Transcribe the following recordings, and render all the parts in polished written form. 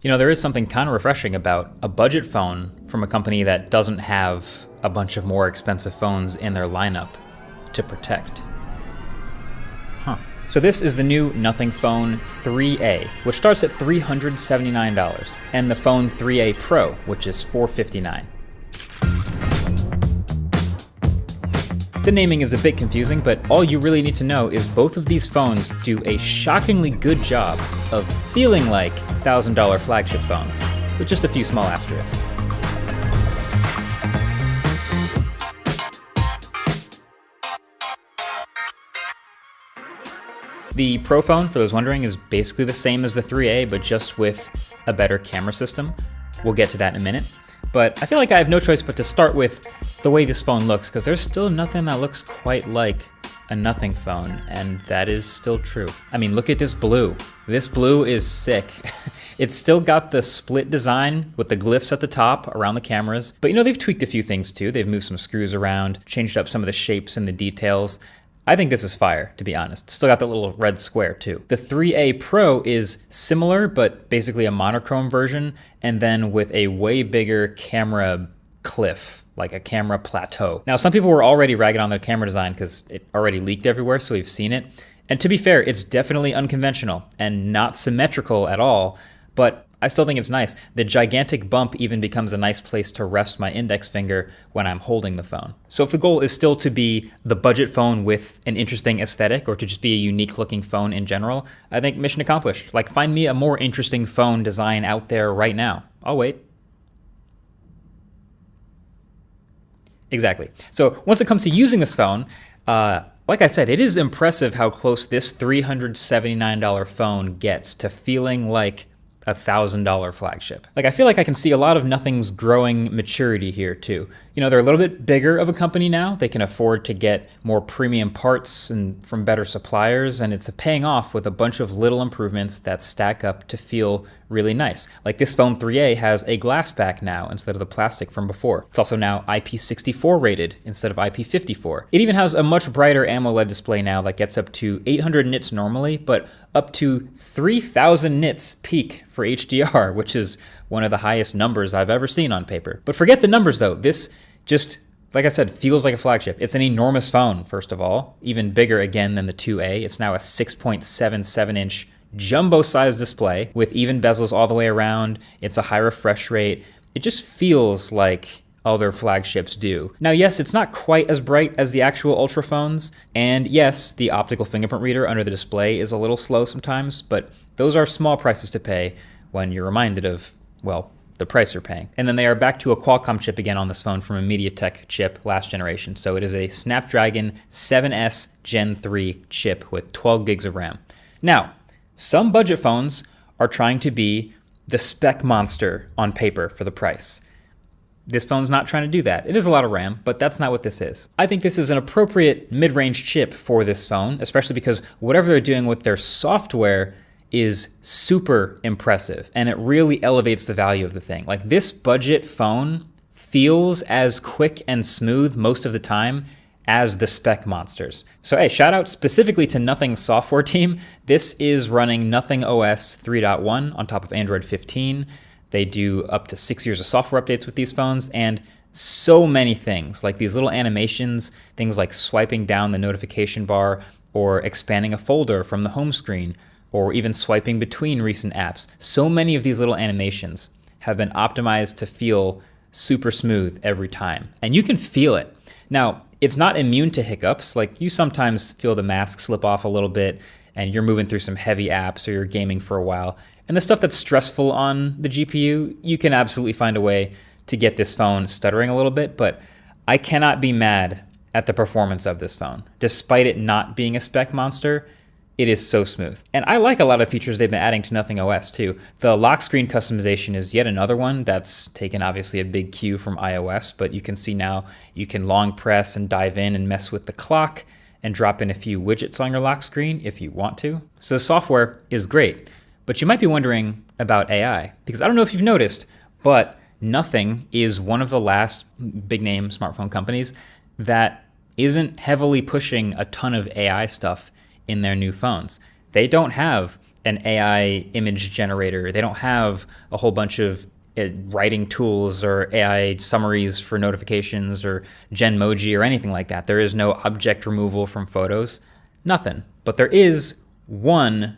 There is something kind of refreshing about a budget phone from a company that doesn't have a bunch of more expensive phones in their lineup to protect. So this is the new Nothing Phone 3A, which starts at $379, and the Phone 3A Pro, which is $459. The naming is a bit confusing, but all you really need to know is both of these phones do a shockingly good job of feeling like $1,000 flagship phones, with just a few small asterisks. The Pro phone, for those wondering, is basically the same as the 3A, but just with a better camera system. We'll get to that in a minute. But I feel like I have no choice but to start with the way this phone looks, because there's still nothing that looks quite like a Nothing phone, and that is still true. I mean, look at this blue. This blue is sick. It's still got the split design with the glyphs at the top around the cameras, but they've tweaked a few things too. They've moved some screws around, changed up some of the shapes and the details. I think this is fire, to be honest. Still got that little red square too. The 3A Pro is similar, but basically a monochrome version, and then with a way bigger camera cliff, like a camera plateau. Now, some people were already ragging on their camera design because it already leaked everywhere, so we've seen it. And to be fair, it's definitely unconventional and not symmetrical at all, but I still think it's nice. The gigantic bump even becomes a nice place to rest my index finger when I'm holding the phone. So if the goal is still to be the budget phone with an interesting aesthetic or to just be a unique looking phone in general, I think mission accomplished. Like, find me a more interesting phone design out there right now. I'll wait. Exactly. So once it comes to using this phone, like I said, it is impressive how close this $379 phone gets to feeling like $1,000 flagship. Like, I feel like I can see a lot of Nothing's growing maturity here too. They're a little bit bigger of a company now. They can afford to get more premium parts and from better suppliers, and it's paying off with a bunch of little improvements that stack up to feel really nice. Like, this phone 3A has a glass back now instead of the plastic from before. It's also now IP64 rated instead of IP54. It even has a much brighter AMOLED display now that gets up to 800 nits normally, but up to 3,000 nits peak for HDR, which is one of the highest numbers I've ever seen on paper. But forget the numbers though. This just, like I said, feels like a flagship. It's an enormous phone, first of all, even bigger again than the 2A. It's now a 6.77-inch jumbo-sized display with even bezels all the way around. It's a high refresh rate. It just feels like other flagships do. Now, yes, it's not quite as bright as the actual Ultra phones, and yes, the optical fingerprint reader under the display is a little slow sometimes, but those are small prices to pay when you're reminded of, well, the price you're paying. And then they are back to a Qualcomm chip again on this phone from a MediaTek chip last generation. So it is a Snapdragon 7S Gen 3 chip with 12 gigs of RAM. Now, some budget phones are trying to be the spec monster on paper for the price. This phone's not trying to do that. It is a lot of RAM, but that's not what this is. I think this is an appropriate mid-range chip for this phone, especially because whatever they're doing with their software is super impressive, and it really elevates the value of the thing. Like, this budget phone feels as quick and smooth most of the time as the spec monsters. So hey, shout out specifically to Nothing's software team. This is running Nothing OS 3.1 on top of Android 15. They do up to 6 years of software updates with these phones, and so many things, like these little animations, things like swiping down the notification bar or expanding a folder from the home screen, or even swiping between recent apps. So many of these little animations have been optimized to feel super smooth every time, and you can feel it. Now, it's not immune to hiccups. Like, you sometimes feel the mask slip off a little bit and you're moving through some heavy apps or you're gaming for a while. And the stuff that's stressful on the GPU, you can absolutely find a way to get this phone stuttering a little bit, but I cannot be mad at the performance of this phone. Despite it not being a spec monster, it is so smooth. And I like a lot of features they've been adding to Nothing OS too. The lock screen customization is yet another one that's taken obviously a big cue from iOS, but you can see now you can long press and dive in and mess with the clock and drop in a few widgets on your lock screen if you want to. So the software is great. But you might be wondering about AI, because I don't know if you've noticed, but Nothing is one of the last big name smartphone companies that isn't heavily pushing a ton of AI stuff in their new phones. They don't have an AI image generator. They don't have a whole bunch of writing tools or AI summaries for notifications or Genmoji or anything like that. There is no object removal from photos, nothing. But there is one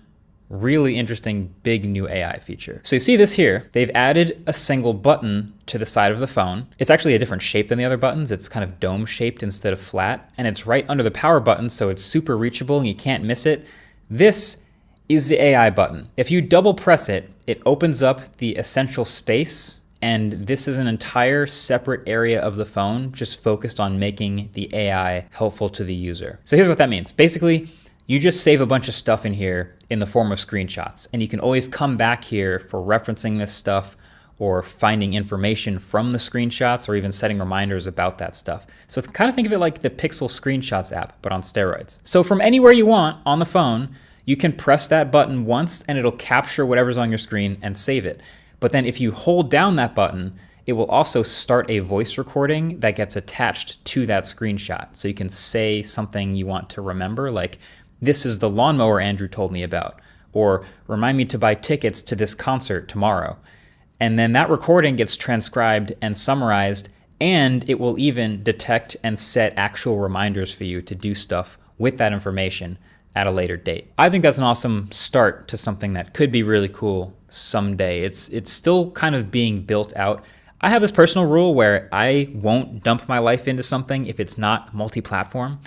really interesting big new AI feature. So you see this here, they've added a single button to the side of the phone. It's actually a different shape than the other buttons. It's kind of dome shaped instead of flat, and it's right under the power button, so it's super reachable and you can't miss it. This is the AI button. If you double press it, it opens up the essential space, and this is an entire separate area of the phone just focused on making the AI helpful to the user. So here's what that means. Basically, you just save a bunch of stuff in here in the form of screenshots, and you can always come back here for referencing this stuff or finding information from the screenshots or even setting reminders about that stuff. So kind of think of it like the Pixel Screenshots app, but on steroids. So from anywhere you want on the phone, you can press that button once and it'll capture whatever's on your screen and save it. But then if you hold down that button, it will also start a voice recording that gets attached to that screenshot. So you can say something you want to remember, like, "This is the lawnmower Andrew told me about," or "Remind me to buy tickets to this concert tomorrow." And then that recording gets transcribed and summarized, and it will even detect and set actual reminders for you to do stuff with that information at a later date. I think that's an awesome start to something that could be really cool someday. It's still kind of being built out. I have this personal rule where I won't dump my life into something if it's not multi-platform.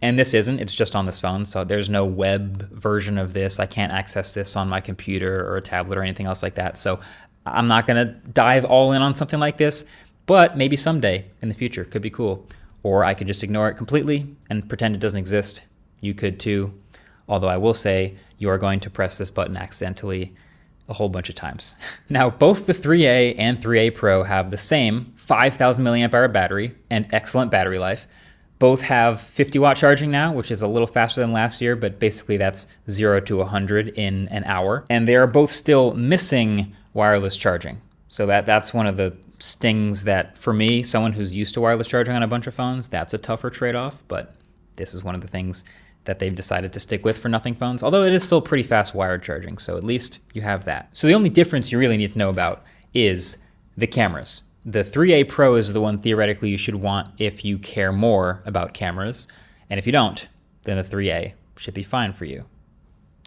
And this isn't, it's just on this phone, so there's no web version of this. I can't access this on my computer or a tablet or anything else like that. So I'm not gonna dive all in on something like this, but maybe someday in the future, could be cool. Or I could just ignore it completely and pretend it doesn't exist. You could too, although I will say you are going to press this button accidentally a whole bunch of times. Now, both the 3A and 3A Pro have the same 5,000 milliamp hour battery and excellent battery life. Both have 50-watt charging now, which is a little faster than last year, but basically that's 0 to 100 in an hour. And they are both still missing wireless charging. So that's one of the stings that, for me, someone who's used to wireless charging on a bunch of phones, that's a tougher trade-off, but this is one of the things that they've decided to stick with for nothing phones, although it is still pretty fast wired charging, so at least you have that. So the only difference you really need to know about is the cameras. The 3A Pro is the one theoretically you should want if you care more about cameras, and if you don't, then the 3A should be fine for you.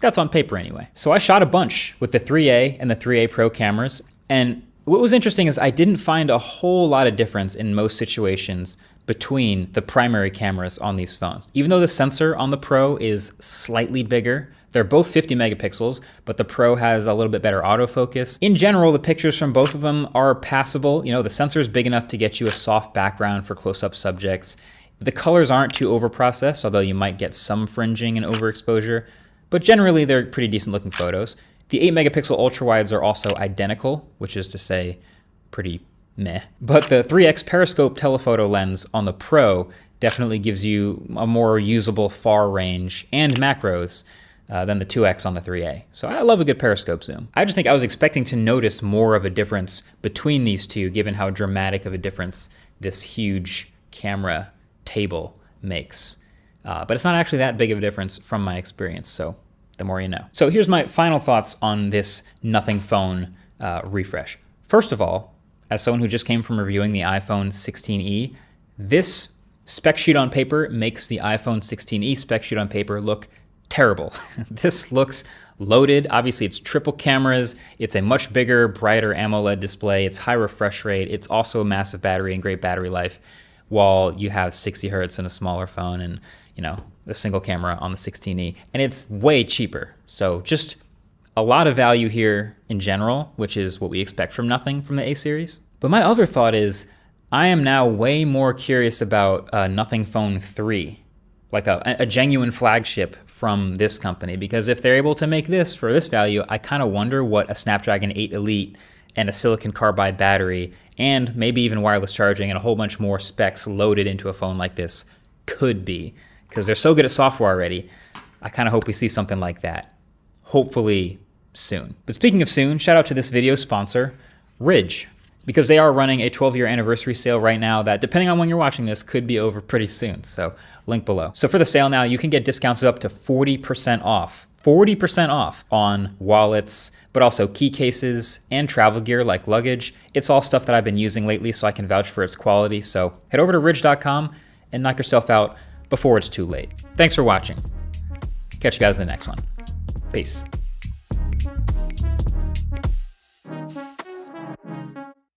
That's on paper anyway. So I shot a bunch with the 3A and the 3A Pro cameras, and what was interesting is I didn't find a whole lot of difference in most situations between the primary cameras on these phones. Even though the sensor on the Pro is slightly bigger, they're both 50 megapixels, but the Pro has a little bit better autofocus. In general, the pictures from both of them are passable. You know, the sensor is big enough to get you a soft background for close-up subjects. The colors aren't too overprocessed, although you might get some fringing and overexposure, but generally they're pretty decent looking photos. The 8 megapixel ultra-wides are also identical, which is to say pretty meh. But the 3x periscope telephoto lens on the Pro definitely gives you a more usable far range and macros than the 2x on the 3A. So I love a good periscope zoom. I just think I was expecting to notice more of a difference between these two, given how dramatic of a difference this huge camera table makes. But it's not actually that big of a difference from my experience, so the more you know. So here's my final thoughts on this Nothing phone refresh. First of all, as someone who just came from reviewing the iPhone 16e, this spec sheet on paper makes the iPhone 16e spec sheet on paper look terrible. This looks loaded. Obviously, it's triple cameras. It's a much bigger, brighter AMOLED display. It's high refresh rate. It's also a massive battery and great battery life, while you have 60 hertz in a smaller phone and, you know, the single camera on the 16e. And it's way cheaper. So just a lot of value here in general, which is what we expect from Nothing from the A series. But my other thought is I am now way more curious about Nothing Phone 3, like a genuine flagship from this company, because if they're able to make this for this value, I kind of wonder what a Snapdragon 8 Elite and a silicon carbide battery and maybe even wireless charging and a whole bunch more specs loaded into a phone like this could be, because they're so good at software already. I kind of hope we see something like that, hopefully soon. But speaking of soon, shout out to this video sponsor, Ridge, because they are running a 12-year anniversary sale right now that, depending on when you're watching this, could be over pretty soon. So link below. So for the sale now, you can get discounts up to 40% off 40% off on wallets, but also key cases and travel gear like luggage. It's all stuff that I've been using lately, so I can vouch for its quality. So head over to ridge.com and knock yourself out before it's too late. Thanks for watching. Catch you guys in the next one. Peace.